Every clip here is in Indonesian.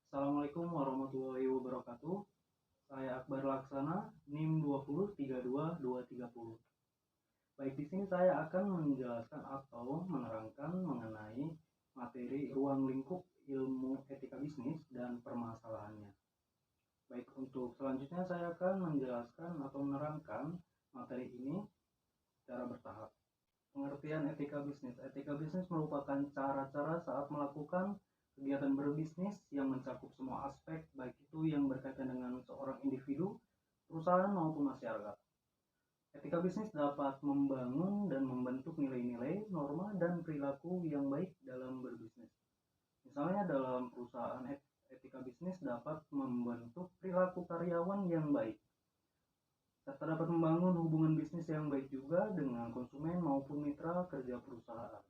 Assalamualaikum warahmatullahi wabarakatuh. Saya Akbar Laksana, NIM 20 32 230. Baik, di sini saya akan menjelaskan atau menerangkan mengenai materi ruang lingkup ilmu etika bisnis dan permasalahannya. Baik, untuk selanjutnya saya akan menjelaskan atau menerangkan materi ini secara bertahap. Pengertian etika bisnis. Etika bisnis merupakan cara-cara saat melakukan kegiatan berbisnis yang mencakup semua aspek, baik itu yang berkaitan dengan seorang individu, perusahaan maupun masyarakat. Etika bisnis dapat membangun dan membentuk nilai-nilai, norma, dan perilaku yang baik dalam berbisnis. Misalnya dalam perusahaan, etika bisnis dapat membentuk perilaku karyawan yang baik, serta dapat membangun hubungan bisnis yang baik juga dengan konsumen maupun mitra kerja perusahaan.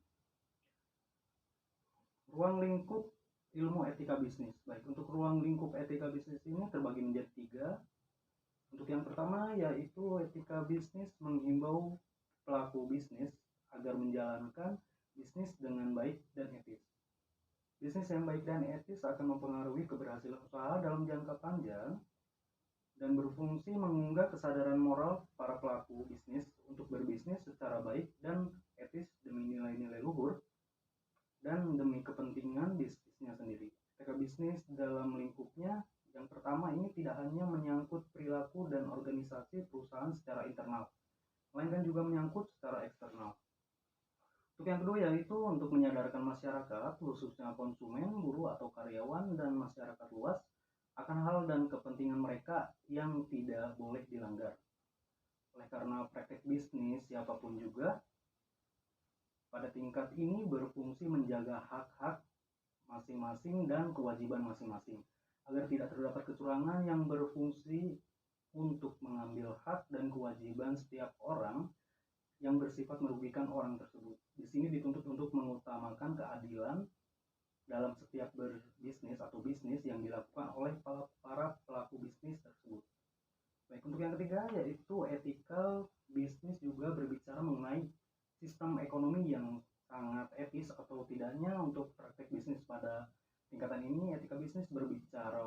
Ruang lingkup ilmu etika bisnis. Baik, untuk ruang lingkup etika bisnis ini terbagi menjadi 3. Untuk yang pertama yaitu etika bisnis menghimbau pelaku bisnis agar menjalankan bisnis dengan baik dan etis. Bisnis yang baik dan etis akan mempengaruhi keberhasilan usaha dalam jangka panjang dan berfungsi mengunggah kesadaran moral para pelaku bisnis untuk berbisnis secara baik dan etis demi nilai-nilai luhur dan demi kepentingan bisnisnya sendiri. Etika bisnis dalam lingkupnya yang pertama ini tidak hanya menyangkut perilaku dan organisasi perusahaan secara internal, melainkan juga menyangkut secara eksternal. Untuk yang kedua yaitu untuk menyadarkan masyarakat, khususnya konsumen, buruh atau karyawan dan masyarakat luas akan hal dan kepentingan mereka yang tidak boleh dilanggar. Oleh karena praktek bisnis siapapun juga pada tingkat ini berfungsi menjaga hak-hak masing-masing dan kewajiban masing-masing agar tidak terdapat kecurangan yang berfungsi untuk mengambil hak dan kewajiban setiap orang yang bersifat merugikan orang tersebut. Di sini dituntut untuk mengutamakan keadilan dalam setiap berbisnis atau bisnis yang dilakukan oleh para pelaku bisnis tersebut. Baik, untuk yang ketiga yaitu ethical bisnis juga berbicara mengenai sistem ekonomi yang sangat etis atau tidaknya. Untuk praktek bisnis pada tingkatan ini, etika bisnis berbicara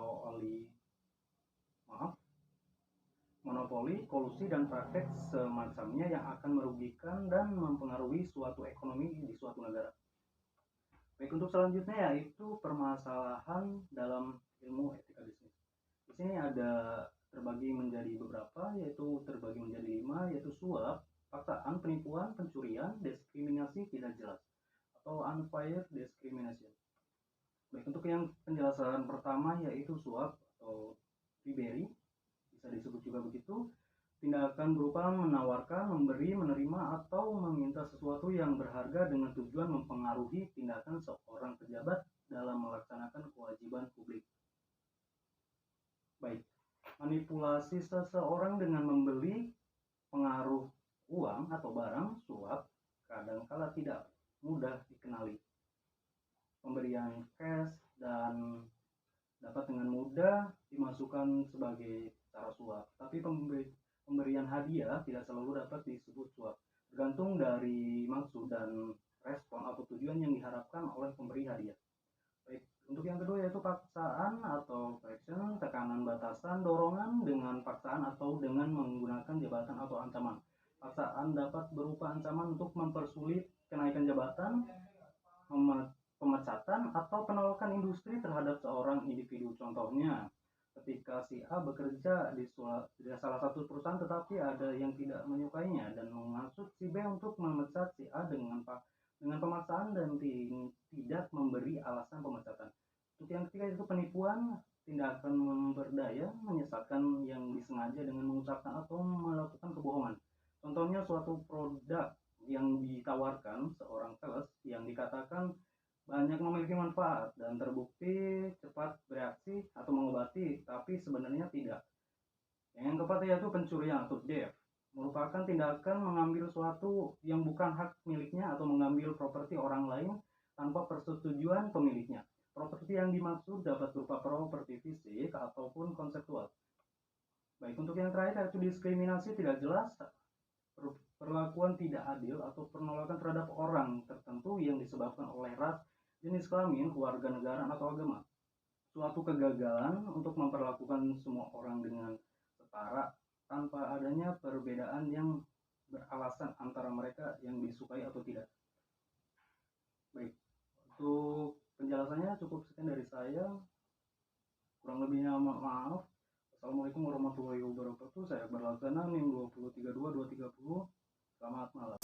monopoli, kolusi, dan praktek semacamnya yang akan merugikan dan mempengaruhi suatu ekonomi di suatu negara. Baik, untuk selanjutnya yaitu permasalahan dalam ilmu etika bisnis. Di sini ada terbagi menjadi beberapa, yaitu terbagi menjadi 5, yaitu suap, paksaan, penipuan, pencurian, diskriminasi tidak jelas atau unfair discrimination. Baik, untuk yang penjelasan pertama yaitu suap atau bribery, bisa disebut juga begitu, tindakan berupa menawarkan, memberi, menerima, atau meminta sesuatu yang berharga dengan tujuan mempengaruhi tindakan seorang pejabat dalam melaksanakan kewajiban publik. Baik, manipulasi seseorang dengan membeli pengaruh uang atau barang, suap, kadangkala tidak mudah dikenali. Pemberian cash dan dapat dengan mudah dimasukkan sebagai cara suap, tapi pemberian hadiah tidak selalu dapat disebut suap, tergantung dari maksud dan respon atau tujuan yang diharapkan oleh pemberi hadiah. Baik, untuk yang kedua yaitu paksaan atau coercion, tekanan, batasan, dorongan dengan paksaan atau dengan menggunakan jabatan atau ancaman. Paksaan dapat berupa ancaman untuk mempersulit kenaikan jabatan, pemecatan, atau penolakan industri terhadap seorang individu. Contohnya, ketika si A bekerja di salah satu perusahaan tetapi ada yang tidak menyukainya dan menghasut si B untuk memecat si A dengan pemaksaan dan tidak memberi alasan pemecatan. Untuk yang ketiga itu penipuan, tindakan memberdaya, menyesatkan yang disengaja dengan mengucapkan atau melakukan kebohongan. Contohnya suatu produk yang ditawarkan seorang sales yang dikatakan banyak memiliki manfaat dan terbukti cepat bereaksi atau mengobati, tapi sebenarnya tidak. Yang keempat yaitu pencurian atau theft, merupakan tindakan mengambil sesuatu yang bukan hak miliknya atau mengambil properti orang lain tanpa persetujuan pemiliknya. Properti yang dimaksud dapat berupa properti fisik ataupun konseptual. Baik, untuk yang terakhir yaitu diskriminasi tidak jelas, perlakuan tidak adil atau penolakan terhadap orang tertentu yang disebabkan oleh ras, jenis kelamin, kewarganegaraan atau agama. suatu kegagalan untuk memperlakukan semua orang dengan setara tanpa adanya perbedaan yang beralasan antara mereka yang disukai atau tidak. Baik, untuk penjelasannya cukup sekian dari saya. Kurang lebihnya maaf. Assalamualaikum warahmatullahi wabarakatuh. Saya Akbar Laksana, NIM 2032230. Selamat malam.